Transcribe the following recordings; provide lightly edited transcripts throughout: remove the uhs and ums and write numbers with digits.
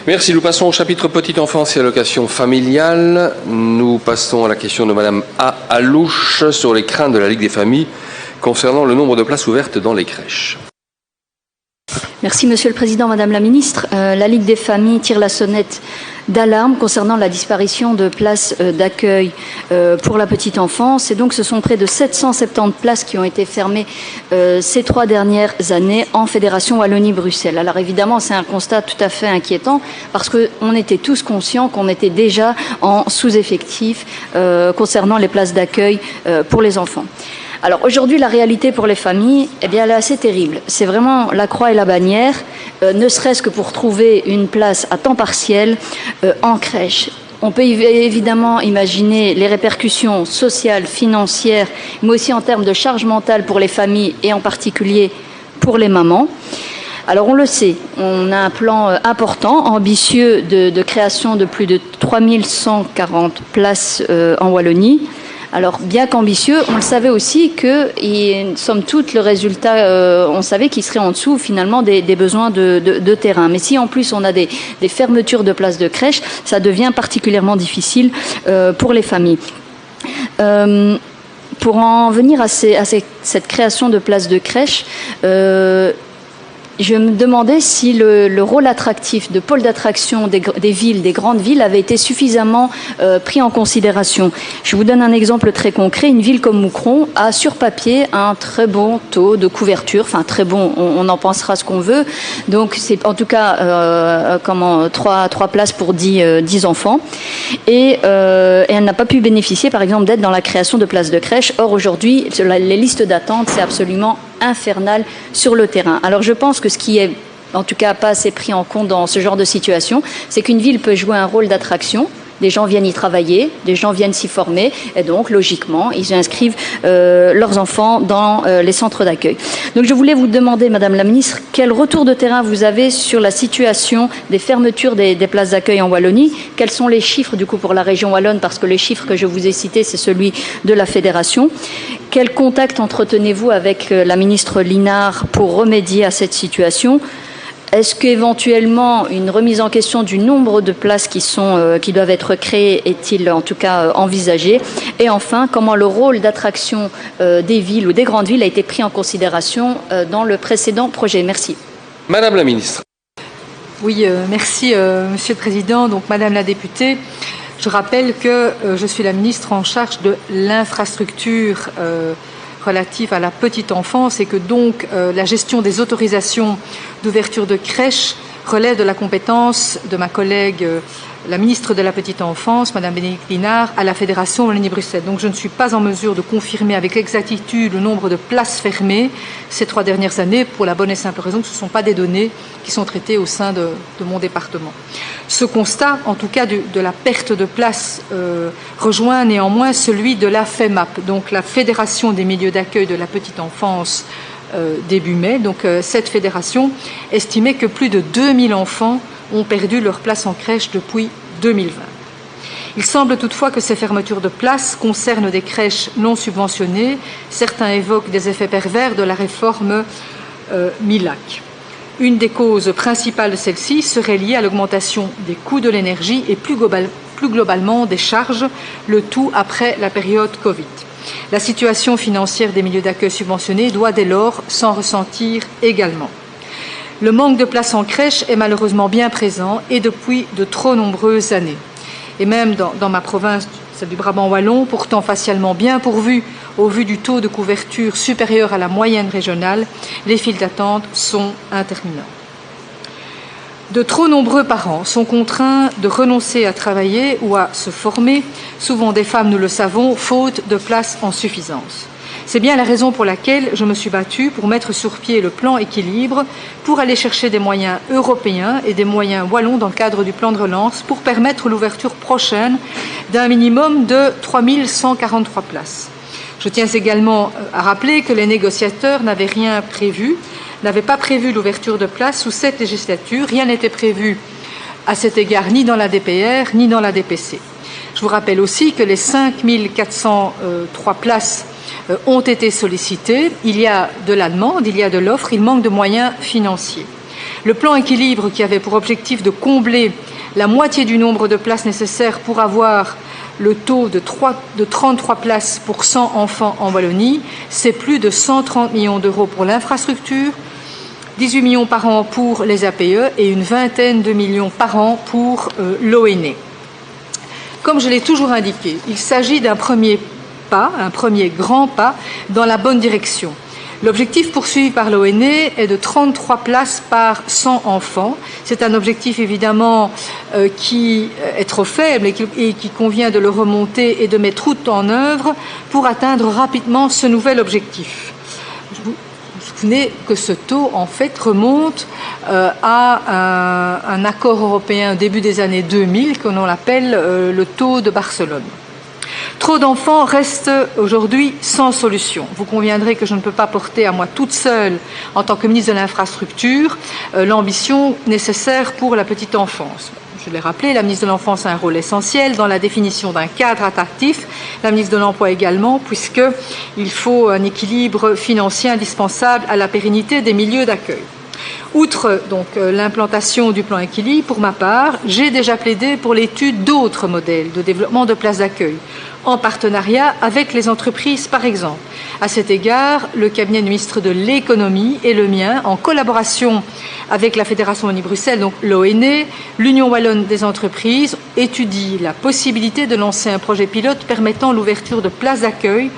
Merci. Nous passons au chapitre Petite enfance et allocation familiale. Nous passons à la question de Madame A. Alouche sur les craintes de la Ligue des familles concernant le nombre de places ouvertes dans les crèches. Merci Monsieur le Président, Madame la Ministre. La Ligue des familles tire la sonnette d'alarme concernant la disparition de places d'accueil pour la petite enfance. Et donc ce sont près de 770 places qui ont été fermées ces 3 dernières années en Fédération Wallonie-Bruxelles. Alors évidemment, c'est un constat tout à fait inquiétant parce qu'on était tous conscients qu'on était déjà en sous-effectif concernant les places d'accueil pour les enfants. Alors aujourd'hui, la réalité pour les familles, eh bien, elle est assez terrible. C'est vraiment la croix et la bannière, ne serait-ce que pour trouver une place à temps partiel en crèche. On peut évidemment imaginer les répercussions sociales, financières, mais aussi en termes de charge mentale pour les familles et en particulier pour les mamans. Alors on le sait, on a un plan important, ambitieux de création de plus de 3140 places en Wallonie. Alors, bien qu'ambitieux, on le savait aussi que, somme toute, le résultat, on savait qu'il serait en dessous, finalement, des besoins de terrain. Mais si, en plus, on a des fermetures de places de crèche, ça devient particulièrement difficile pour les familles. Pour en venir à cette création de places de crèche, je me demandais si le rôle attractif de pôle d'attraction des villes, des grandes villes, avait été suffisamment pris en considération. Je vous donne un exemple très concret. Une ville comme Moucron a sur papier un très bon taux de couverture. Enfin, très bon, on en pensera ce qu'on veut. Donc, c'est en tout cas 3 places pour 10 enfants. Et elle n'a pas pu bénéficier, par exemple, d'aide dans la création de places de crèche. Or, aujourd'hui, les listes d'attente, c'est absolument infernal sur le terrain. Alors je pense que ce qui est en tout cas pas assez pris en compte dans ce genre de situation, c'est qu'une ville peut jouer un rôle d'attraction. Des gens viennent y travailler, des gens viennent s'y former et donc logiquement ils inscrivent leurs enfants dans les centres d'accueil. Donc je voulais vous demander, Madame la Ministre, quel retour de terrain vous avez sur la situation des fermetures des places d'accueil en Wallonie? Quels sont les chiffres du coup pour la région wallonne? Parce que les chiffres que je vous ai cités, c'est celui de la Fédération. Quel contact entretenez-vous avec la ministre Linard pour remédier à cette situation? Est-ce qu'éventuellement une remise en question du nombre de places qui doivent être créées est-il en tout cas envisagé? Et enfin, comment le rôle d'attraction des villes ou des grandes villes a été pris en considération dans le précédent projet? Merci. Madame la Ministre. Oui, merci Monsieur le Président. Donc Madame la députée, je rappelle que je suis la ministre en charge de l'infrastructure relative à la petite enfance et que donc la gestion des autorisations d'ouverture de crèche relève de la compétence de ma collègue, la ministre de la Petite Enfance, Madame Bénédicte Linard, à la Fédération Wallonie-Bruxelles. Donc je ne suis pas en mesure de confirmer avec exactitude le nombre de places fermées ces 3 dernières années pour la bonne et simple raison que ce ne sont pas des données qui sont traitées au sein de mon département. Ce constat, en tout cas de la perte de places, rejoint néanmoins celui de la FEMAP, donc la Fédération des milieux d'accueil de la petite enfance début mai. Donc cette fédération estimait que plus de 2000 enfants ont perdu leur place en crèche depuis 2020. Il semble toutefois que ces fermetures de places concernent des crèches non subventionnées. Certains évoquent des effets pervers de la réforme MILAC. Une des causes principales de celle-ci serait liée à l'augmentation des coûts de l'énergie et plus globalement des charges, le tout après la période Covid. La situation financière des milieux d'accueil subventionnés doit dès lors s'en ressentir également. Le manque de places en crèche est malheureusement bien présent et depuis de trop nombreuses années. Et même dans ma province, celle du Brabant wallon, pourtant facialement bien pourvue au vu du taux de couverture supérieur à la moyenne régionale, les files d'attente sont interminables. De trop nombreux parents sont contraints de renoncer à travailler ou à se former, souvent des femmes, nous le savons, faute de place en suffisance. C'est bien la raison pour laquelle je me suis battue pour mettre sur pied le plan équilibre, pour aller chercher des moyens européens et des moyens wallons dans le cadre du plan de relance pour permettre l'ouverture prochaine d'un minimum de 3143 places. Je tiens également à rappeler que les négociateurs n'avaient pas prévu l'ouverture de places sous cette législature. Rien n'était prévu à cet égard ni dans la DPR ni dans la DPC. Je vous rappelle aussi que les 5403 places ont été sollicitées. Il y a de la demande, il y a de l'offre, il manque de moyens financiers. Le plan équilibre, qui avait pour objectif de combler la moitié du nombre de places nécessaires pour avoir le taux de 33 places pour 100 enfants en Wallonie, c'est plus de 130 millions d'euros pour l'infrastructure, 18 millions par an pour les APE et une vingtaine de millions par an pour l'ONE. Comme je l'ai toujours indiqué, il s'agit d'un premier pas, un premier grand pas dans la bonne direction. L'objectif poursuivi par l'ONE est de 33 places par 100 enfants. C'est un objectif évidemment qui est trop faible et qui convient de le remonter et de mettre tout en œuvre pour atteindre rapidement ce nouvel objectif. Vous souvenez que ce taux, en fait, remonte à un accord européen au début des années 2000, que l'on appelle le taux de Barcelone. Trop d'enfants restent aujourd'hui sans solution. Vous conviendrez que je ne peux pas porter à moi toute seule, en tant que ministre de l'Infrastructure, l'ambition nécessaire pour la petite enfance. Je l'ai rappelé, la ministre de l'Enfance a un rôle essentiel dans la définition d'un cadre attractif, la ministre de l'Emploi également, puisqu'il faut un équilibre financier indispensable à la pérennité des milieux d'accueil. Outre donc l'implantation du plan équilibre, pour ma part, j'ai déjà plaidé pour l'étude d'autres modèles de développement de places d'accueil, en partenariat avec les entreprises par exemple. À cet égard, le cabinet du ministre de l'Économie et le mien, en collaboration avec la Fédération Wallonie-Bruxelles, donc l'ONE, l'Union Wallonne des entreprises, étudie la possibilité de lancer un projet pilote permettant l'ouverture de places d'accueil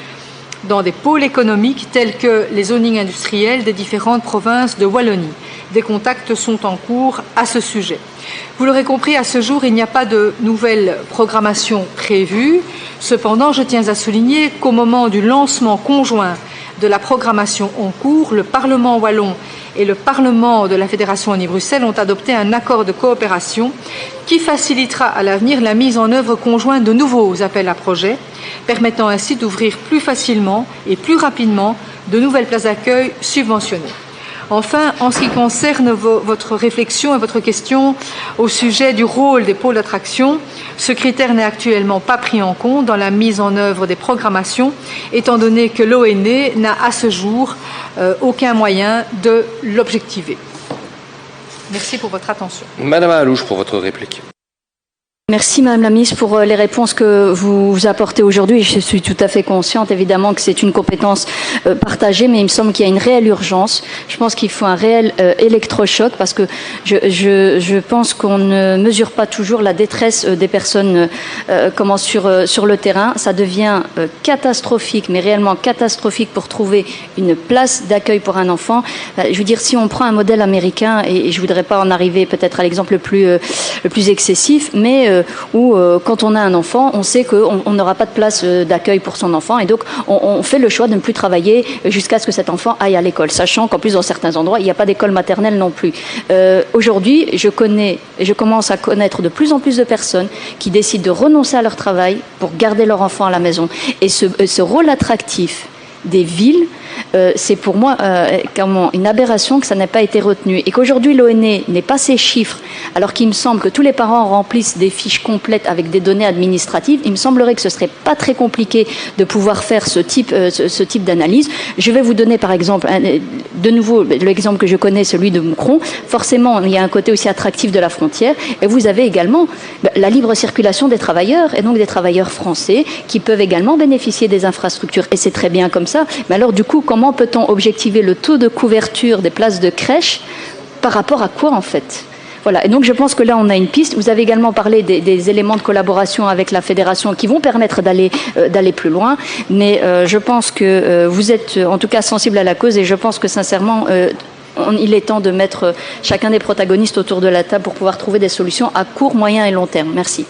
dans des pôles économiques tels que les zonings industriels des différentes provinces de Wallonie. Des contacts sont en cours à ce sujet. Vous l'aurez compris, à ce jour, il n'y a pas de nouvelle programmation prévue. Cependant, je tiens à souligner qu'au moment du lancement conjoint de la programmation en cours, le Parlement wallon et le Parlement de la Fédération Wallonie-Bruxelles ont adopté un accord de coopération qui facilitera à l'avenir la mise en œuvre conjointe de nouveaux appels à projets, permettant ainsi d'ouvrir plus facilement et plus rapidement de nouvelles places d'accueil subventionnées. Enfin, en ce qui concerne votre réflexion et votre question au sujet du rôle des pôles d'attraction, ce critère n'est actuellement pas pris en compte dans la mise en œuvre des programmations, étant donné que l'ONE n'a à ce jour aucun moyen de l'objectiver. Merci pour votre attention. Madame Alouche pour votre réplique. Merci Madame la Ministre pour les réponses que vous apportez aujourd'hui. Je suis tout à fait consciente évidemment que c'est une compétence partagée, mais il me semble qu'il y a une réelle urgence. Je pense qu'il faut un réel électrochoc parce que je pense qu'on ne mesure pas toujours la détresse des personnes sur le terrain. Ça devient catastrophique, mais réellement catastrophique pour trouver une place d'accueil pour un enfant. Je veux dire, si on prend un modèle américain, et je ne voudrais pas en arriver peut-être à l'exemple le plus excessif, mais où quand on a un enfant, on sait qu'on n'aura pas de place d'accueil pour son enfant et donc on fait le choix de ne plus travailler jusqu'à ce que cet enfant aille à l'école, sachant qu'en plus dans certains endroits, il n'y a pas d'école maternelle non plus. Aujourd'hui, je commence à connaître de plus en plus de personnes qui décident de renoncer à leur travail pour garder leur enfant à la maison. Et ce rôle attractif des villes, c'est pour moi une aberration que ça n'ait pas été retenu. Et qu'aujourd'hui l'ONE n'ait pas ces chiffres, alors qu'il me semble que tous les parents remplissent des fiches complètes avec des données administratives, il me semblerait que ce serait pas très compliqué de pouvoir faire ce type d'analyse. Je vais vous donner par exemple, de nouveau, l'exemple que je connais, celui de Moucron. Forcément, il y a un côté aussi attractif de la frontière. Et vous avez également la libre circulation des travailleurs, et donc des travailleurs français qui peuvent également bénéficier des infrastructures. Et c'est très bien comme ça. Mais alors du coup, comment peut-on objectiver le taux de couverture des places de crèche par rapport à quoi en fait ? Voilà. Et donc je pense que là on a une piste. Vous avez également parlé des éléments de collaboration avec la fédération qui vont permettre d'aller plus loin. Mais je pense que vous êtes en tout cas sensible à la cause et je pense que sincèrement il est temps de mettre chacun des protagonistes autour de la table pour pouvoir trouver des solutions à court, moyen et long terme. Merci.